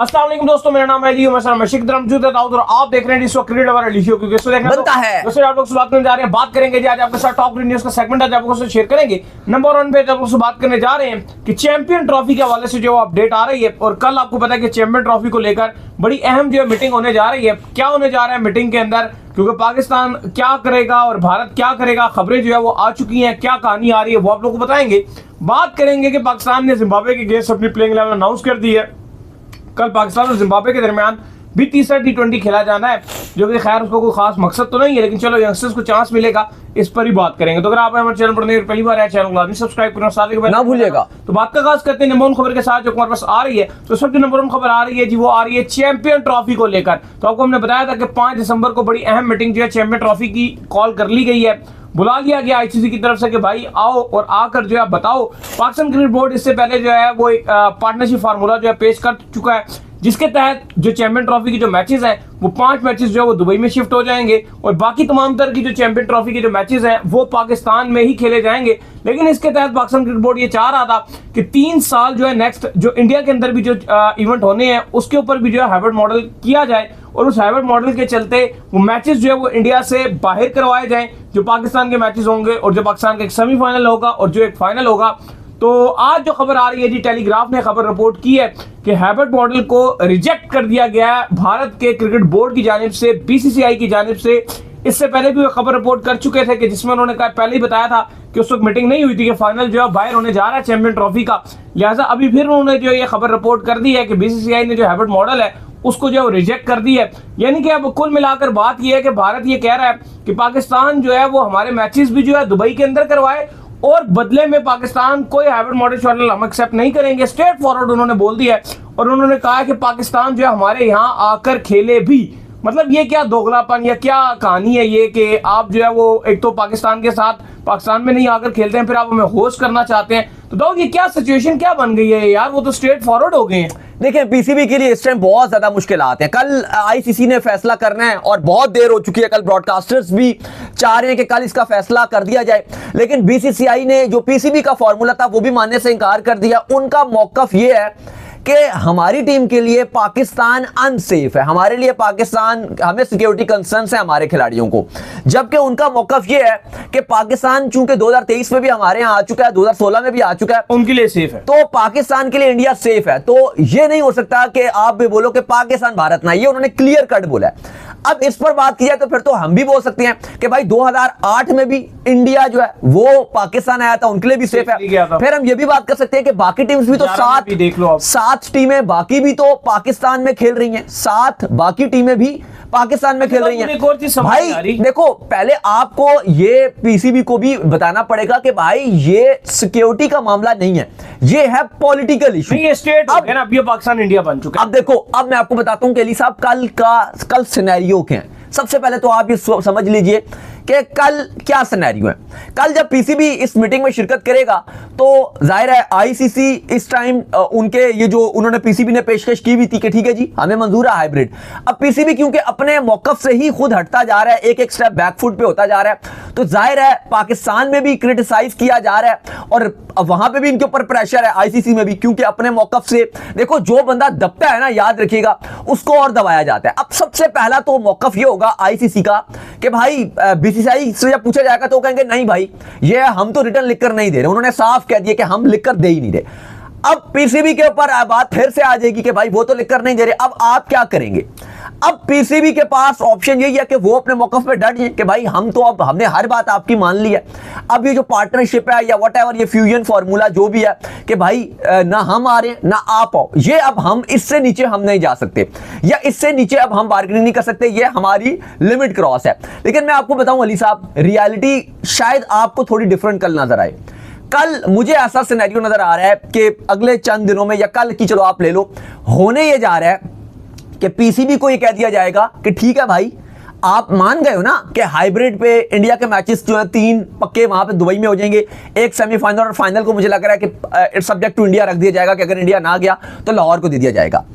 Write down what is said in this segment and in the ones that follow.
अस्सलाम वालेकुम दोस्तों, मेरा नाम है अली और आप देख रहे हैं इस वक्त क्रिकेट वाला लिखियो क्योंकि इसको देखना बनता है। दोस्तों आप लोग से बात करने जा रहे हैं, बात करेंगे जी आज आपके साथ टॉप न्यूज़ का सेगमेंट आज आपको शेयर करेंगे। नंबर 1 पे आप लोग से बात करने जा रहे हैं कि चैंपियन ट्रॉफी के हवाले से जो अपडेट आ रही है और कल आपको पता है कि चैंपियन ट्रॉफी को लेकर बड़ी अहम जो मीटिंग होने जा रही है। क्या होने जा रहा है मीटिंग के अंदर, क्योंकि पाकिस्तान क्या करेगा और भारत क्या करेगा, खबरें जो है वो आ चुकी हैं, क्या कहानी आ रही है वो आप लोग को बताएंगे। बात करेंगे कि पाकिस्तान ने जिम्बाब्वे के अगेंस्ट अपनी प्लेइंग 11 अनाउंस कर दी है। कल पाकिस्तान और जिम्बाब्वे के दरमियान भी तीसरा T20 खेला जाना है, जो कि खैर उसको कोई खास मकसद तो नहीं है, लेकिन चलो यंगस्टर्स को चांस मिलेगा, इस पर ही बात करेंगे। तो अगर आप हमारे चैनल पर पहली बार आए, चैनल को लाजमी सब्सक्राइब करना, साथ ही ना भूलिएगा। तो बात का आगाज करते हैं नंबर 1 खबर के साथ जो हमारे पास आ रही है। तो सबसे नंबर 1 खबर आ रही है जी, वो आ रही है चैंपियन ट्रॉफी को लेकर। तो आपको हमने बताया था कि 5 दिसंबर को बड़ी अहम मीटिंग जो है चैंपियन ट्रॉफी की कॉल कर ली गई है, बुला लिया गया आईसीसी की तरफ से कि भाई आओ और आकर जो है बताओ। पाकिस्तान क्रिकेट बोर्ड इससे पहले जो है वो एक पार्टनरशिप फार्मूला जो है पेश कर चुका है, जिसके तहत जो चैंपियन ट्रॉफी की जो मैचेस हैं वो 5 मैचेस जो है वो दुबई में शिफ्ट हो जाएंगे और बाकी तमाम तरह की जो चैंपियन ट्रॉफी के जो मैचेस हैं वो पाकिस्तान में ही खेले जाएंगे। लेकिन इसके तहत पाकिस्तान क्रिकेट बोर्ड ये चाह रहा था कि 3 साल जो है नेक्स्ट जो इंडिया के अंदर भी जो इवेंट होने हैं उसके ऊपर भी जो है हाइब्रिड मॉडल किया जाए और उस हाइब्रिड मॉडल के चलते वो मैचेस जो है वो इंडिया से बाहर करवाए जाएं, जो पाकिस्तान के मैचेस होंगे और जो पाकिस्तान का एक सेमीफाइनल होगा और जो एक फाइनल होगा। तो आज जो खबर आ रही है जी, टेलीग्राफ ने खबर रिपोर्ट की है कि हाइब्रिड मॉडल को रिजेक्ट कर दिया गया है भारत के क्रिकेट बोर्ड की जानिब से, बीसीसीआई की जानिब से। इससे पहले भी वो खबर रिपोर्ट कर चुके थे कि जिसमें उन्होंने पहले ही बताया था कि उस वक्त मीटिंग नहीं हुई थी कि फाइनल जो है बाहर होने जा रहा है चैंपियन ट्रॉफी का। लिहाजा अभी फिर उन्होंने जो ये खबर रिपोर्ट कर दी है कि बीसीसीआई ने जो हाइब्रिड मॉडल है उसको जो है रिजेक्ट कर दी है। यानी कि अब कुल मिलाकर बात यह है कि भारत ये कह रहा है कि पाकिस्तान जो है वो हमारे मैचेस भी जो है दुबई के अंदर करवाए और बदले में पाकिस्तान कोई हाइब्रिड मॉडल हम एक्सेप्ट नहीं करेंगे। स्ट्रेट फॉरवर्ड उन्होंने बोल दिया है और उन्होंने कहा कि पाकिस्तान जो है हमारे यहाँ आकर खेले भी। मतलब ये क्या दोगलापन या क्या कहानी है ये कि आप जो है वो एक तो पाकिस्तान के साथ पाकिस्तान में नहीं आकर खेलते हैं, फिर आप हमें होस्ट करना चाहते हैं। तो दाऊद ये क्या सिचुएशन क्या बन गई है यार, वो तो स्ट्रेट फॉरवर्ड हो गए हैं। देखिए पीसीबी के लिए इस टाइम बहुत ज्यादा मुश्किलात हैं। कल आईसीसी ने फैसला करना है और बहुत देर हो चुकी है, कल ब्रॉडकास्टर्स भी चाह रहे हैं कि कल इसका फैसला कर दिया जाए, लेकिन बीसीसीआई ने जो पीसीबी का फॉर्मूला था वो भी मानने से इनकार कर दिया। उनका मौकफ ये है कि हमारी टीम के लिए पाकिस्तान अनसेफ है, हमारे लिए पाकिस्तान, हमें सिक्योरिटी कंसर्न्स है हमारे खिलाड़ियों को, जबकि उनका मौकफ ये है कि पाकिस्तान चूंकि 2023 में भी हमारे यहाँ आ चुका है, 2016 में भी आ चुका है, उनके लिए सेफ है, तो पाकिस्तान के लिए इंडिया सेफ है। तो ये नहीं हो सकता कि आप भी बोलो कि पाकिस्तान भारत ना, ये उन्होंने क्लियर कट बोला है। अब इस पर बात की जाए तो फिर तो हम भी बोल सकते हैं कि भाई 2008 में भी इंडिया जो है वो पाकिस्तान आया था, उनके लिए भी सेफ है। फिर हम ये भी बात कर सकते हैं कि बाकी टीम्स भी तो सात टीमें बाकी भी तो पाकिस्तान में खेल रही हैं, 7 बाकी टीमें भी पाकिस्तान में खेल रही हैं। भाई देखो, पहले आपको ये पीसीबी को भी बताना पड़ेगा कि भाई ये सिक्योरिटी का मामला नहीं है, ये है पॉलिटिकल इशू। ये स्टेट अब है ना, अब ये पाकिस्तान इंडिया बन चुका है। अब देखो, अब मैं आपको बताता हूं कि अली साहब कल सिनेरियो क्या है। सबसे पहले तो आप ये समझ लीजिए कि कल क्या सिनेरियो है। कल जब पीसीबी इस मीटिंग में शिरकत करेगा तो जाहिर है आईसीसी इस टाइम उनके ये जो उन्होंने पीसीबी ने पेशकश की भी थी कि ठीक है जी हमें मंजूर है हाइब्रिड। अब पीसीबी क्योंकि अपने मौकफ से ही खुद हटता जा रहा है, एक एक स्टेप बैकफुट पे होता जा रहा है, तो जाहिर है पाकिस्तान में भी क्रिटिसाइज किया जा रहा है और वहां पे भी इनके ऊपर प्रेशर है, आईसीसी में भी, क्योंकि अपने मौकफ से देखो जो बंदा दबता है ना, याद रखिएगा, उसको और दबाया जाता है। अब सबसे पहला तो मौकफ ये होगा आईसीसी का कि भाई बीसीसीआई से जब पूछा जाएगा तो कहेंगे नहीं भाई ये हम तो रिटर्न लिखकर नहीं दे रहे, उन्होंने साफ कह दिया कि हम लिखकर दे ही नहीं रहे। अब पीसीबी के ऊपर बात फिर से आ जाएगी कि भाई वो तो लिखकर नहीं दे रहे, अब आप क्या करेंगे। अब पीसीबी के पास ऑप्शन यही है कि वो अपने मौकफ पे डट जाए कि भाई हम तो अब हमने हर बात आपकी मान ली है, अब ये जो पार्टनरशिप है या व्हाटएवर ये फ्यूजन फार्मूला जो भी है कि भाई ना हम आ रहे हैं ना आप आओ, ये अब हम इससे नीचे हम नहीं जा सकते या इससे नीचे अब हम बार्गेनिंग नहीं कर सकते, ये हमारी लिमिट क्रॉस है। लेकिन मैं आपको बताऊं अली साहब, रियलिटी शायद आपको थोड़ी डिफरेंट कल नजर आए। कल मुझे ऐसा सिनेरियो नजर आ रहा है कि अगले चंद दिनों में या कल की चलो आप ले लो, होने ये जा रहा है कि पीसीबी को ये कह दिया जाएगा कि ठीक है भाई आप मान गए हो ना कि हाइब्रिड पे इंडिया के मैचेस जो है 3 पक्के वहां पे दुबई में हो जाएंगे, एक सेमीफाइनल और फाइनल को मुझे लग रहा है कि सब्जेक्ट टू इंडिया रख दिया जाएगा कि अगर इंडिया ना गया तो लाहौर को दे दिया जाएगा।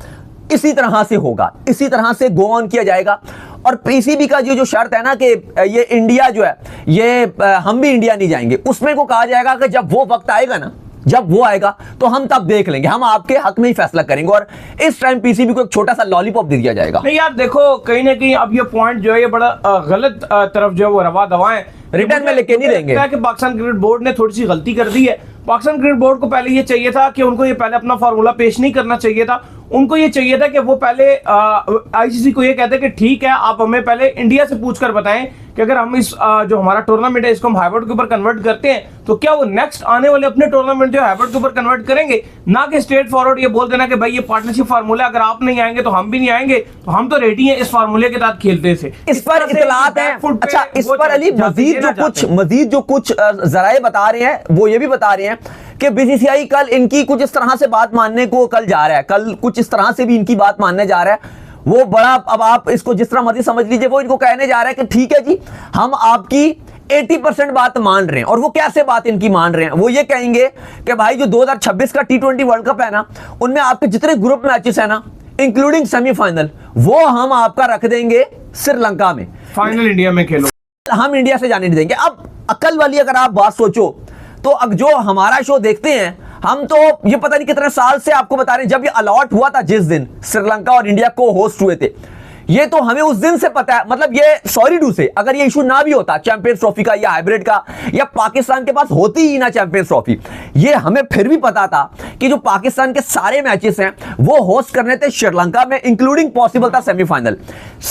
इसी तरह से होगा, इसी तरह से गो ऑन किया जाएगा। और पीसीबी का जो शर्त है ना कि ये इंडिया जो है ये हम भी इंडिया नहीं जाएंगे, उसमें को कहा जाएगा कि जब वो वक्त आएगा ना जब वो आएगा तो हम तब देख लेंगे, हम आपके हक में ही फैसला करेंगे और इस टाइम पीसीबी को एक छोटा सा लॉलीपॉप दे दिया जाएगा। नहीं यार देखो, कहीं ना कहीं अब ये पॉइंट जो है ये बड़ा गलत तरफ जो है वो रवा दवाएं रिटर्न में लेके नहीं देंगे कि पाकिस्तान क्रिकेट बोर्ड ने थोड़ी सी गलती कर दी है। पाकिस्तान क्रिकेट बोर्ड को पहले ये चाहिए था कि उनको ये पहले अपना फार्मूला पेश नहीं करना चाहिए था। उनको ये चाहिए था कि वो पहले आईसीसी को ये कहते कि ठीक है, आप हमें पहले इंडिया से पूछकर बताएं कि अगर हम इस जो हमारा टूर्नामेंट है इसको हम हाइब्रिड के ऊपर कन्वर्ट करते हैं तो क्या वो नेक्स्ट आने वाले अपने टूर्नामेंट जो हाइब्रिड के ऊपर कन्वर्ट करेंगे, ना कि स्ट्रेट फॉरवर्ड ये बोल देना कि भाई ये पार्टनरशिप फार्मूला अगर आप नहीं आएंगे तो हम भी नहीं आएंगे, तो हम तो रेडी हैं इस फार्मूले के तहत खेलते थे। इस पर इतलात है। अच्छा, इस पर अली मजीद जो कुछ जराए बता रहे हैं वो ये भी बता रहे हैं कि बीसीसीआई कल इनकी कुछ इस तरह से बात मानने को कल जा रहा है, कल कुछ इस तरह से भी इनकी बात मानने जा रहा है। वो बड़ा, अब आप इसको जिस तरह मर्जी समझ लीजिए, वो इनको कहने जा रहा है कि ठीक है जी, हम आपकी 80% बात मान रहे हैं। और वो कैसे बात इनकी मान रहे हैं, वो ये कहेंगे कि भाई जो 2026 का T20 वर्ल्ड कप है ना, उनमें आपके जितने ग्रुप मैचेस है ना, इंक्लूडिंग सेमीफाइनल, वो हम आपका रख देंगे श्रीलंका में, फाइनल इंडिया में खेलो, हम इंडिया से जाने नहीं देंगे। अब अकल वाली अगर आप बात सोचो तो अब जो हमारा शो देखते हैं हम, तो ये पता नहीं कितने साल से आपको बता रहे हैं, जब ये अलॉट हुआ था जिस दिन श्रीलंका और इंडिया को होस्ट हुए थे, ये तो हमें उस दिन से पता है। मतलब ये सॉरी डू से अगर ये इशू ना भी होता चैंपियंस ट्रॉफी का या हाइब्रिड का, या पाकिस्तान के पास होती ही ना चैंपियंस ट्रॉफी, ये हमें फिर भी पता था कि जो पाकिस्तान के सारे मैचेस हैं वो होस्ट करने थे श्रीलंका में, इंक्लूडिंग पॉसिबल था सेमीफाइनल,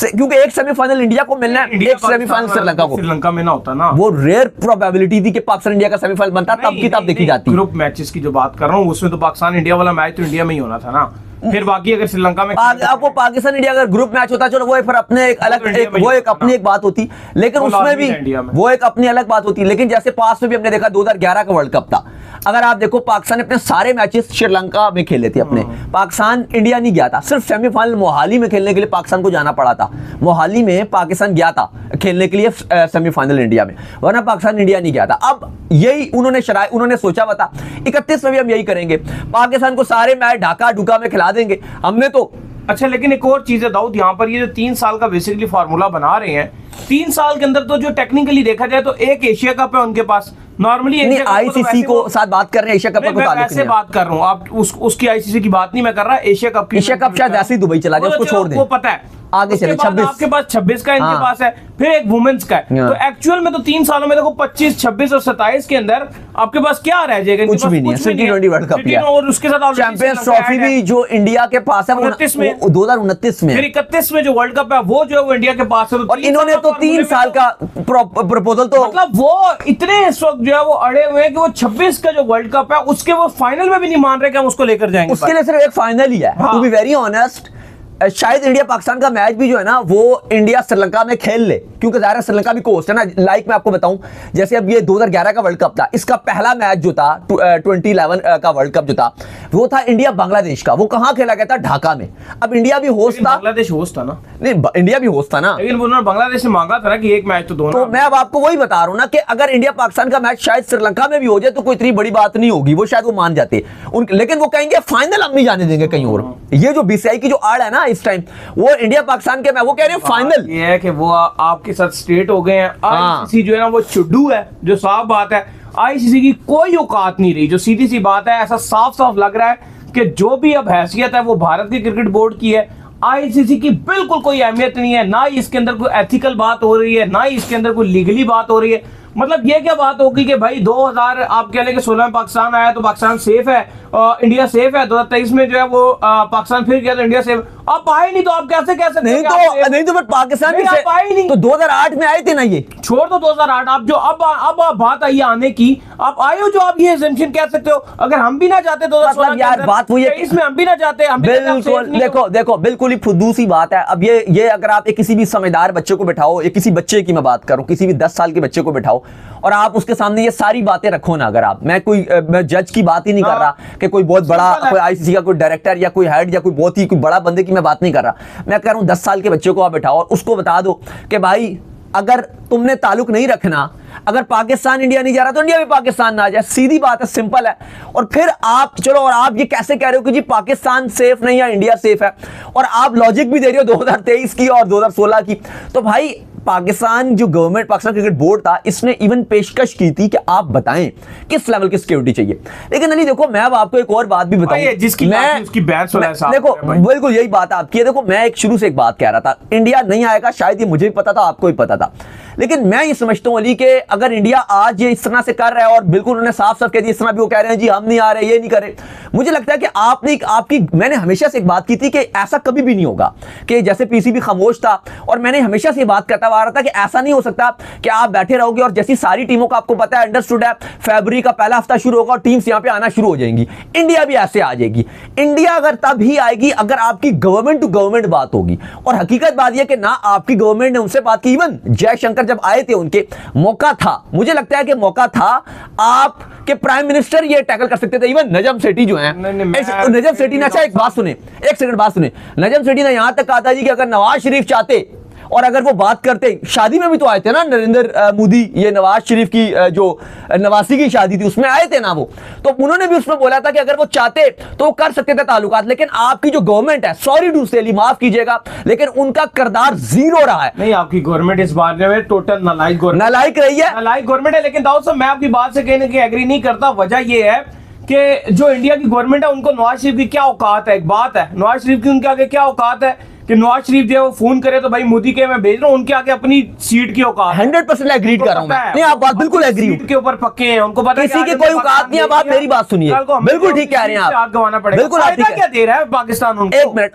क्योंकि एक सेमीफाइनल इंडिया को मिलना है, एक सेमीफाइनल श्रीलंका को। श्रीलंका में ना होता ना, वो रेयर प्रोबेबिलिटी थी कि पाकिस्तान इंडिया का सेमीफाइनल बनता, तब की तब देखी जाती। ग्रुप मैचेस की जो बात कर रहा हूँ उसमें तो पाकिस्तान इंडिया वाला मैच तो इंडिया में ही होना था ना, फिर बाकी अगर श्रीलंका में आपको पाकिस्तान इंडिया अगर ग्रुप मैच होता, चलो वो फिर अपने एक अलग वो एक अपनी एक बात होती, लेकिन उसमें भी वो एक अपनी अलग बात होती। लेकिन जैसे पास में भी हमने देखा 2011 का वर्ल्ड कप था, अगर आप देखो पाकिस्तान ने अपने सारे मैचेस श्रीलंका में खेले थे अपने, पाकिस्तान इंडिया नहीं गया था, सिर्फ सेमीफाइनल मोहाली में खेलने के लिए पाकिस्तान को जाना पड़ा था। मोहाली में पाकिस्तान गया था खेलने के लिए सेमीफाइनल इंडिया में, वरना पाकिस्तान इंडिया नहीं गया था। अब यही उन्होंने सोचा हुआ था 31 में भी हम यही करेंगे, पाकिस्तान को सारे मैच ढाका ढुका में खिला देंगे हमने तो। अच्छा, लेकिन एक और चीज है दाऊद, यहाँ पर ये जो 3 साल का बेसिकली फार्मूला बना रहे हैं, 3 साल के अंदर तो जो टेक्निकली देखा जाए तो एक एशिया कप है उनके पास, नॉर्मली आईसीसी को साथ बात कर रहे हैं, एशिया कप को ऐसे बात कर रहा हूँ, आप उसकी आईसीसी की बात नहीं मैं कर रहा, एशिया कप की। एशिया कप शायद ऐसे ही दुबई चला जाए, उसको छोड़ दें, वो पता है आगे चले। 26 आपके पास 26 का इनके पास है, फिर एक वुमेन्स का है, तो एक्चुअल में तो 3 सालों में देखो 25, 26 और 27 के अंदर आपके पास क्या रह जाएगा? कुछ भी नहीं है, T20 वर्ल्ड कप है और उसके साथ चैंपियंस ट्रॉफी भी जो इंडिया के पास है 2029 में, फिर 31 में जो वर्ल्ड कप है वो जो है वो इंडिया के पास है। और इन्होंने तो 3 साल का प्रपोजल, तो मतलब वो इतने इस वक्त जो है वो अड़े हुए हैं कि वो 26 का जो वर्ल्ड कप है उसके वो फाइनल में भी नहीं मान रहे कि हम उसको लेकर जाएंगे। उसके लिए सिर्फ एक फाइनल ही है, टू बी वेरी ऑनेस्ट। शायद इंडिया पाकिस्तान का मैच भी जो है ना वो इंडिया श्रीलंका में खेल ले, क्योंकि ज़ाहिर है श्रीलंका भी कोस्ट है ना। लाइक मैं आपको बताऊं, जैसे अब ये 2011 का वर्ल्ड कप था, इसका पहला मैच जो था 2011 का वर्ल्ड कप जो था वो था इंडिया बांग्लादेश का। वो कहां खेला गया था? ढाका में। अब इंडिया भी होस्ट था, बांग्लादेश होस्ट था ना, नहीं इंडिया भी होस्ट था ना, लेकिन उन्होंने बांग्लादेश से मांगा था ना कि एक मैच तो दोनों। तो मैं अब आपको वही बता रहा हूं ना कि अगर इंडिया पाकिस्तान का मैच शायद श्रीलंका में भी हो जाए तो कोई इतनी बड़ी बात नहीं होगी, वो शायद वो मान जाते लेकिन वो कहेंगे फाइनल हम नहीं जाने देंगे कहीं और। ये जो बीसीसीआई की जो आड़ है ना इस टाइम, वो इंडिया पाकिस्तान के, मैं वो कह रहे हैं फाइनल। ये है कि वो आपके साथ स्ट्रेट हो गए हैं। आईसीसी जो है ना वो चुड्डू है, जो साफ बात है। आईसीसी की कोई औकात नहीं रही, जो सीधी सी बात है। ऐसा साफ साफ लग रहा है कि जो भी अब हैसियत है वो भारत के क्रिकेट बोर्ड की है, आईसीसी की बिल्कुल कोई अहमियत नहीं है। ना ही इसके अंदर कोई एथिकल बात हो रही है, ना ही इसके अंदर कोई लीगली बात हो रही है। मतलब ये क्या बात होगी कि भाई 2000 आप कह लें कि 16 में पाकिस्तान आया तो पाकिस्तान सेफ है, इंडिया सेफ है। 2023 में जो है वो पाकिस्तान फिर गया तो इंडिया सेफ। आप आए नहीं तो आप कैसे कह सकते? नहीं तो फिर पाकिस्तान नहीं, आप आए नहीं तो 2008 में आए थे ना। ये छोड़ दो 2008, आप जो अब बात आई आने की, आप आए हो जो आप ये एग्जम्पशन कह सकते हो। अगर हम भी ना जाते 2016 यार बात वही है, इसमें हम भी ना जाते, हम बिल्कुल देखो बिल्कुल ही फुदूसी बात है। अब ये अगर आप एक किसी भी समझदार बच्चे को बिठाओ, या किसी बच्चे की मैं बात करूं, किसी भी 10 साल के बच्चे को बिठाओ और आप उसके सामने ये सारी बातें रखो ना, अगर आप, मैं जज की बात ही नहीं कर रहा कि कोई बहुत बड़ा कोई आईसीसी का कोई डायरेक्टर या कोई हेड या कोई बहुत ही कोई बड़ा बंदे की मैं बात नहीं कर रहा। मैं कह रहा हूं 10 साल के बच्चे को आप बिठाओ और उसको बता दो कि भाई अगर तुमने ताल्लुक नहीं रखना, अगर पाकिस्तान इंडिया नहीं जा रहा तो इंडिया भी पाकिस्तान ना आ जाए। सीधी बात है, सिंपल है। और फिर आप चलो, और आप ये कैसे कह रहे हो कि जी पाकिस्तान सेफ नहीं या इंडिया सेफ है, और आप लॉजिक भी दे रहे हो 2023 की और 2016 की। तो भाई पाकिस्तान जो गवर्नमेंट, पाकिस्तान क्रिकेट बोर्ड था, इसने इवन पेशकश की थी कि आप बताएं किस लेवल की सिक्योरिटी चाहिए। लेकिन अली देखो, मैं अब आपको एक और बात भी बताऊं, जिसकी मैं उसकी बैच देखो बिल्कुल यही बात आपकी है। देखो मैं एक शुरू से एक बात कह रहा था, इंडिया नहीं आएगा, शायद ये मुझे भी पता था, आपको भी पता था, लेकिन मैं ये समझता हूं अली कि अगर इंडिया आज ये इस तरह से कर रहा है, और बिल्कुल उन्होंने साफ साफ कह दिया, इस तरह भी वो कह रहे हैं जी हम नहीं आ रहे, ये नहीं करे, मुझे लगता है कि आपकी मैंने हमेशा से एक बात की थी कि ऐसा कभी भी नहीं होगा कि जैसे पीसीबी खामोश था, और मैंने हमेशा से बात करता आ रहा था कि ऐसा नहीं हो सकता कि आप बैठे रहोगे और जैसी सारी टीमों का आपको पता है, अंडरस्टूड है, फरवरी का पहला हफ्ता शुरू होगा और टीम्स यहां पे आना शुरू हो जाएंगी। इंडिया भी ऐसे आ जाएगी। इंडिया अगर तब ही आएगी अगर आपकी गवर्नमेंट टू गवर्नमेंट बात होगी, और हकीकत बात यह कि ना आपकी गवर्नमेंट ने उनसे बात की। इवन जयशंकर जब आए थे, उनके मौका था, मुझे लगता है कि मौका था, आप के प्राइम मिनिस्टर ये टैकल कर सकते थे। इवन नजम सेठी जो है, नजम सेठी ने, अच्छा एक बात सुने, एक सेकंड बात सुने, नजम सेठी ने यहां तक कहा था जी कि अगर नवाज शरीफ चाहते और अगर वो बात करते, शादी में भी तो आए थे ना नरेंद्र मोदी, ये नवाज शरीफ की जो नवासी की शादी थी उसमें आए थे ना वो, तो उन्होंने भी उसमें बोला था कि अगर वो चाहते तो वो कर सकते थे ताल्लुकात। लेकिन आपकी जो गवर्नमेंट है, सॉरी टू से, माफ कीजिएगा, लेकिन उनका किरदार जीरो रहा है। नहीं, आपकी गवर्नमेंट इस बारे में टोटल नालायक नालायक रही है, नालायक गवर्नमेंट है। लेकिन दाऊद साहब, मैं आपकी बात से कहीं ना कहीं एग्री नहीं करता। वजह यह है कि जो इंडिया की गवर्नमेंट है, उनको नवाज शरीफ की क्या औकात है। एक बात है, नवाज शरीफ की उनके आगे क्या औकात है कि नवाज शरीफ जो है वो फोन करे तो भाई मोदी के मैं भेज रहा हूं, उनके आगे अपनी सीट की औकात। 100% एग्री कर रहा हूं मैं। नहीं, आप बात बिल्कुल एग्री, सीट के ऊपर पक्के हैं, उनको पता है किसी की कोई औकात नहीं है। आप मेरी बात सुनिए, बिल्कुल ठीक कह रहे हैं आप, गंवाना पड़ेगा। बिल्कुल आप ठीक क्या दे रहा है पाकिस्तान उनको? एक मिनट,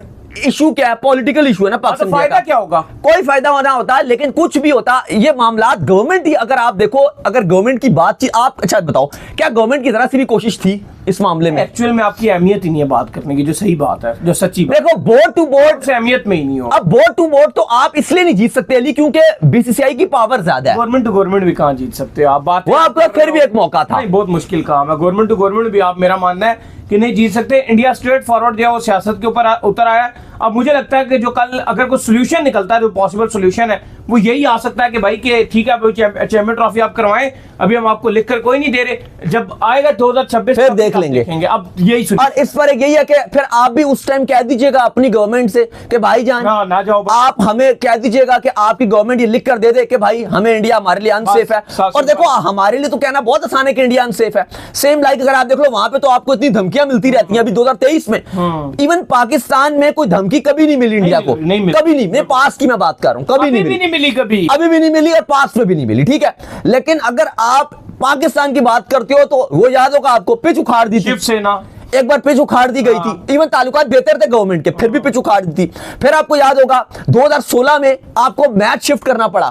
इशू क्या है? पॉलिटिकल इशू है ना पाकिस्तान। फायदा क्या होगा? कोई फायदा होना होता है, लेकिन कुछ भी होता, ये मामला गवर्नमेंट ही, अगर आप देखो, अगर गवर्नमेंट की बातचीत, आप अच्छा बताओ, क्या गवर्नमेंट की तरह से भी कोशिश थी इस मामले में? एक्चुअल में आपकी अहमियत ही नहीं है बात करने की, जो सही बात है, जो सच्ची बात। देखो बोर्ड टू बोर्ड से अहमियत में ही नहीं हो। अब बोर्ड टू बोर्ड तो आप इसलिए नहीं जीत सकते अली, क्योंकि बीसीसीआई की पावर ज्यादा है। गवर्नमेंट टू गवर्नमेंट भी कहां जीत सकते आप? बात वो आपका फिर भी एक मौका था। नहीं, बहुत मुश्किल काम है। गवर्नमेंट टू गवर्नमेंट भी आप, मेरा मानना है कि नहीं जीत सकते। इंडिया स्ट्रेट फॉरवर्ड जो है वो सियासत के ऊपर उतर आया है। अब मुझे लगता है कि जो कल अगर कोई सोल्यूशन निकलता है, जो पॉसिबल सोल्यूशन है, वो यही आ सकता है कि भाई कि ठीक है, चैंपियन ट्रॉफी आप करवाएं, अभी हम आपको लिखकर कोई नहीं दे रहे, जब आएगा 2026 फिर देख लेंगे। अब यही और इस पर यही है कि फिर आप भी उस टाइम कह दीजिएगा अपनी गवर्नमेंट से कि भाईजान ना जाओ, आप हमें कह दीजिएगा कि आपकी गवर्नमेंट ये लिख कर दे दे कि भाई हमें इंडिया हमारे लिए अनसेफ है। और देखो हमारे लिए तो कहना बहुत आसान है कि इंडिया अनसेफ है। सेम लाइक अगर आप देख लो, वहां पे तो आपको इतनी धमकियां मिलती रहती हैं। अभी 2023 में इवन पाकिस्तान में कोई धमकी कभी नहीं मिली इंडिया को, कभी नहीं। मैं पास की मैं बात कर रहा हूं, कभी नहीं मिली, कभी अभी भी नहीं मिली और पास में भी नहीं मिली, ठीक है। लेकिन अगर आप पाकिस्तान की बात करते हो तो वो याद होगा आपको, पिच उखाड़ दी थी शिवसेना, एक बार पिच उखाड़ दी गई थी। इवन ताल्लुकात बेहतर थे गवर्नमेंट के, फिर भी पिच उखाड़ दी थी। फिर आपको याद होगा 2016 में आपको मैच शिफ्ट करना पड़ा,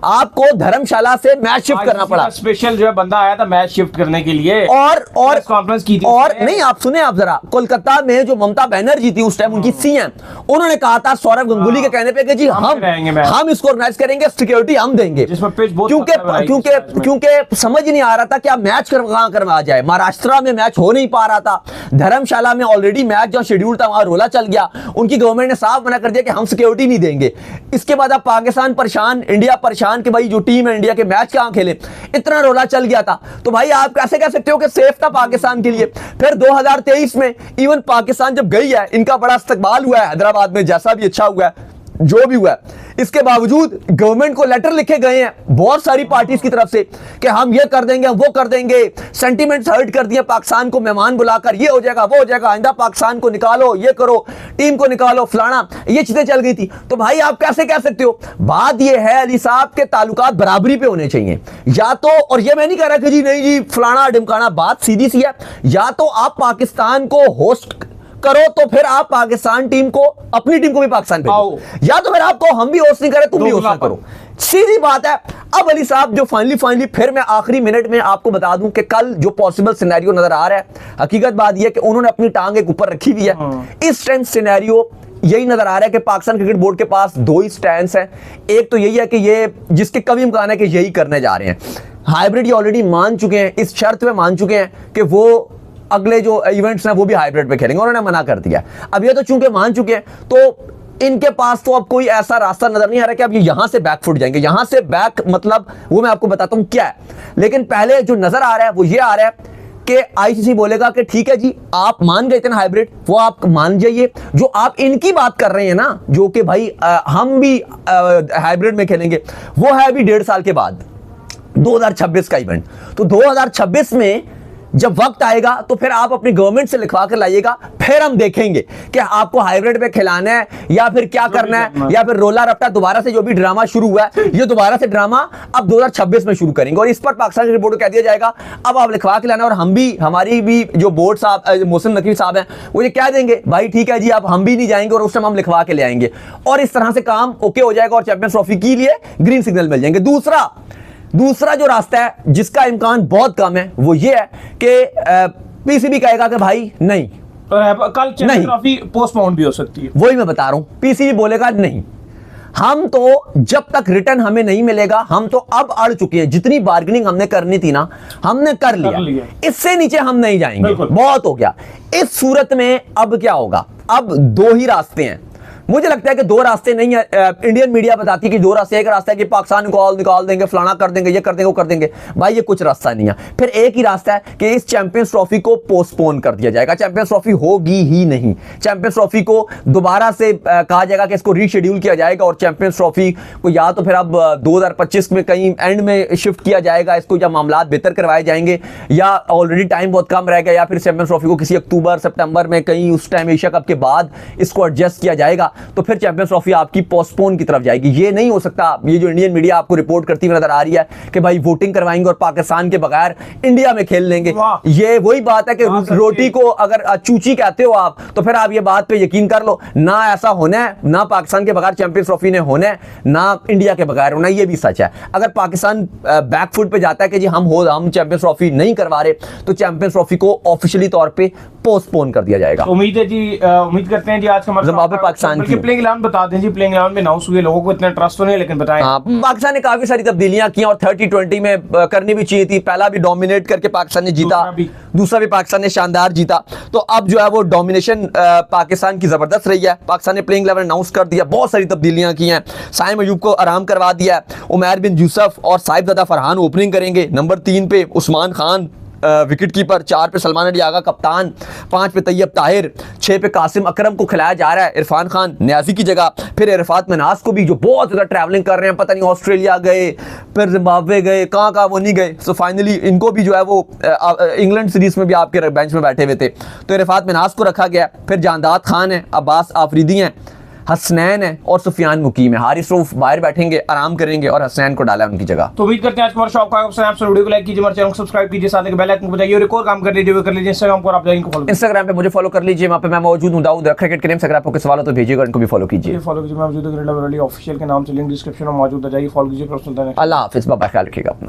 आपको धर्मशाला से मैच शिफ्ट करना पड़ा। स्पेशल जो है बंदा आया था मैच शिफ्ट करने के लिए, और कॉन्फ्रेंस की थी। और नहीं, आप सुने, आप जरा, कोलकाता में जो ममता बनर्जी थी उस टाइम उनकी सीएम, उन्होंने कहा था सौरव गांगुली के कहने पे कि जी हम इसको ऑर्गेनाइज करेंगे, सिक्योरिटी हम देंगे, क्योंकि समझ नहीं आ रहा था कि आप मैच कहां करवा जाए। महाराष्ट्र में मैच हो नहीं पा रहा था, धर्मशाला में ऑलरेडी मैच जो शेड्यूल था वहां रोला चल गया। उनकी गवर्नमेंट ने साफ मना कर दिया कि हम सिक्योरिटी नहीं देंगे। इसके बाद अब पाकिस्तान परेशान, इंडिया परेशान कि भाई जो टीम है इंडिया के मैच कहां खेले, इतना रोला चल गया था। तो भाई आप कैसे कह सकते हो कि सेफ था पाकिस्तान के लिए? फिर 2023 में इवन पाकिस्तान जब गई है, इनका बड़ा इस्तकबाल हुआ है हैदराबाद में, जैसा भी अच्छा हुआ है, जो भी हुआ है, इसके बावजूद गवर्नमेंट को लेटर लिखे गए हैं बहुत सारी पार्टीज की तरफ से कि हम ये कर देंगे, हम वो कर देंगे। सेंटीमेंट्स हर्ट कर दिए पाकिस्तान को, मेहमान बुलाकर ये हो जाएगा, वो हो जाएगा, आइंदा पाकिस्तान को निकालो, ये करो, टीम को निकालो, फलाना, ये चीजें चल गई थी। तो भाई आप कैसे कह सकते हो? बात ये है अली साहब के ताल्लुकात बराबरी पे होने चाहिए, या तो, और ये मैं नहीं कह रहा कि जी नहीं जी फलाना ढिमकाना, बात सीधी सी है, या तो आप पाकिस्तान को होस्ट करो तो फिर आप पाकिस्तान टीम को, अपनी टीम को भी पाकिस्तान भेजो, या तो फिर आपको हम भी होस्ट नहीं करें, तुम भी होस्ट ना करो, सीधी बात है। अब अली साहब जो फाइनली फिर मैं आखिरी मिनट में आपको बता दूं कि कल जो पॉसिबल सिनेरियो नजर आ रहा है, हकीकत बात यह है कि उन्होंने अपनी टांग एक ऊपर रखी हुई है। इस टाइम सिनेरियो यही नजर आ रहा है कि पाकिस्तान क्रिकेट बोर्ड के पास दो ही स्टैंड्स हैं। एक तो यही है कि ये, जिसके कभी इम्कान है कि यही करने जा रहे हैं, हाइब्रिड ये ऑलरेडी मान चुके हैं, इस शर्त पे मान चुके हैं कि वो अगले जो इवेंट्स हैं वो भी हाइब्रिड पे खेलेंगे, उन्होंने मना कर दिया। अब ये तो चूंकि मान चुके हैं, तो इनके पास तो अब कोई ऐसा रास्ता नजर नहीं आ रहा कि अब ये यहां से बैकफुट जाएंगे। यहां से बैक मतलब वो मैं आपको बताता हूं क्या है, लेकिन पहले जो नजर आ रहा है वो ये आ रहा है कि आईसीसी बोलेगा कि ठीक है जी, आप मान गए थे ना हाइब्रिड, वो आप मान जाइए। जो आप इनकी बात कर रहे हैं ना, जो कि भाई हम भी हाइब्रिड में खेलेंगे, वो है अभी 1.5 साल के बाद 2026 का इवेंट। तो 2026 में जब वक्त आएगा तो फिर आप अपनी गवर्नमेंट से लिखवा कर लाइएगा, फिर हम देखेंगे कि आपको हाइब्रिड पे खिलाना है या फिर क्या करना है, या फिर रोला रफ्ता दोबारा से जो भी ड्रामा शुरू हुआ है, ये दोबारा से ड्रामा अब 2026 में शुरू करेंगे। और इस पर पाकिस्तान की रिपोर्ट को कह दिया जाएगा अब आप लिखवा के लाना। और हम भी, हमारी भी जो बोर्ड साहब मोहसिन नकवी साहब हैं, वो ये कह देंगे भाई ठीक है जी, अब हम भी नहीं जाएंगे और उस टाइम हम लिखवा के ले आएंगे। और इस तरह से काम ओके हो जाएगा और चैंपियंस ट्रॉफी के लिए ग्रीन सिग्नल मिल जाएंगे। दूसरा जो रास्ता है जिसका इम्कान बहुत कम है, वो ये है कि पीसीबी कहेगा कि भाई नहीं, कल चैंपियंस ट्रॉफी पोस्टपोन भी हो सकती है। वही मैं बता रहा हूं, पीसीबी बोलेगा नहीं, हम तो जब तक रिटर्न हमें नहीं मिलेगा, हम तो अब अड़ चुके हैं, जितनी बार्गेनिंग हमने करनी थी ना, हमने कर लिया, इससे नीचे हम नहीं जाएंगे, बहुत हो गया। इस सूरत में अब क्या होगा? अब 2 ही रास्ते हैं। मुझे लगता है कि 2 रास्ते नहीं है। इंडियन मीडिया बताती है कि 2 रास्ते। एक रास्ता है कि पाकिस्तान को निकाल देंगे, फलाना कर देंगे, ये कर देंगे, वो कर देंगे। भाई ये कुछ रास्ता नहीं है। फिर एक ही रास्ता है कि इस चैंपियंस ट्रॉफी को पोस्टपोन कर दिया जाएगा। चैंपियंस ट्रॉफी होगी ही नहीं। चैंपियंस ट्रॉफी को दोबारा से कहा जाएगा कि इसको रीशेड्यूल किया जाएगा और चैंपियंस ट्रॉफी को या तो फिर अब 2025 में कहीं एंड में शिफ्ट किया जाएगा इसको, या मामला बेहतर करवाए जाएंगे, या ऑलरेडी टाइम बहुत कम रहेगा, या फिर चैंपियंस ट्रॉफी को किसी अक्टूबर सितंबर में कहीं उस टाइम एशिया कप के बाद इसको एडजस्ट किया जाएगा। तो फिर चैंपियंस ट्रॉफी आपकी पोस्टपोन की तरफ जाएगी। ये नहीं हो सकता। ये जो इंडियन मीडिया आपको रिपोर्ट करती हुई नजर आ रही है कि भाई वोटिंग करवाएंगे और पाकिस्तान के बगैर इंडिया में खेल लेंगे, ये वही बात है कि रोटी को अगर चूची कहते हो आप, तो फिर आप ये बात पे यकीन कर लो, ना ऐसा होना है, ना पाकिस्तान के बगैर चैंपियंस ट्रॉफी ने होना है, ना इंडिया के बगैर होना है। ये भी सच है। अगर पाकिस्तान बैकफुट पे जाता है कि जी हम चैंपियंस ट्रॉफी नहीं करवा रहे, तो चैंपियंस ट्रॉफी को ऑफिशियली तौर पे पोस्टपोन कर दिया जाएगा। उम्मीद है जी, उम्मीद करते हैं जी आज का जिम्बाब्वे पाकिस्तान की प्लेइंग 11 बता दें जी। प्लेइंग 11 में अनाउंस हुए, लोगों को इतना ट्रस्ट तो नहीं, लेकिन बताएं। पाकिस्तान ने काफी सारी तब्दीलियां की और 30-20 में करनी भी चाहिए थी। पहला भी डोमिनेट करके पाकिस्तान ने जीता, दूसरा भी पाकिस्तान ने शानदार जीता। तो अब जो है वो डोमिनेशन पाकिस्तान की जबरदस्त रही है। पाकिस्तान ने प्लेइंग 11 अनाउंस कर दिया, बहुत सारी तब्दीलियां की हैं। साइम अयूब को आराम करवा दिया, उमैर बिन यूसुफ और साहिबजादा फरहान ओपनिंग करेंगे। नंबर 3 पे उस्मान खान विकेट कीपर, 4 पे सलमान अली आगा कप्तान, 5 पे तैयब ताहिर, 6 पे कासिम अकरम को खिलाया जा रहा है इरफान खान न्याजी की जगह। फिर इरफात मनास को भी, जो बहुत ज़्यादा ट्रैवलिंग कर रहे हैं, पता नहीं ऑस्ट्रेलिया गए, फिर जिम्बाब्वे गए, कहाँ वो नहीं गए। सो फाइनली इनको भी जो है वो इंग्लैंड सीरीज में भी आपके बेंच में बैठे हुए थे, तो इरफात मनास को रखा गया। फिर जानदाद खान है, अब्बास आफरीदी हैं, हसनैन है और सुफियान मुकीम है। हारिस रऊफ बाहर बैठेंगे, आराम करेंगे और हसनैन को डाला उनकी जगह। तो उम्मीद करते हैं आज हमारा शौक का वीडियो को लाइक कीजिए, हमारे चैनल को सब्सक्राइब कीजिए, साथ ही बेल आइकन को बजाइए और एक और काम कर लीजिए, कर लीजिए इंस्टाग्राम पर, आप इनको फॉलो, इंस्टाग्राम पे मुझे फॉलो कर लीजिए, वहां पे मैं मौजूद हूं दाऊद क्रिकेट के नेम से। अगर आपको कोई सवाल हो तो भेजिएगा, इनको भी फॉलो कीजिए। फॉलो कीजिए, मैं मौजूद हूं ऑफिशियल के नाम से, लिंक डिस्क्रिप्शन में मौजूद है, जाइए फॉलो कीजिए। अल्लाह हाफिज़, बाय, ख्याल रखिएगा अपना।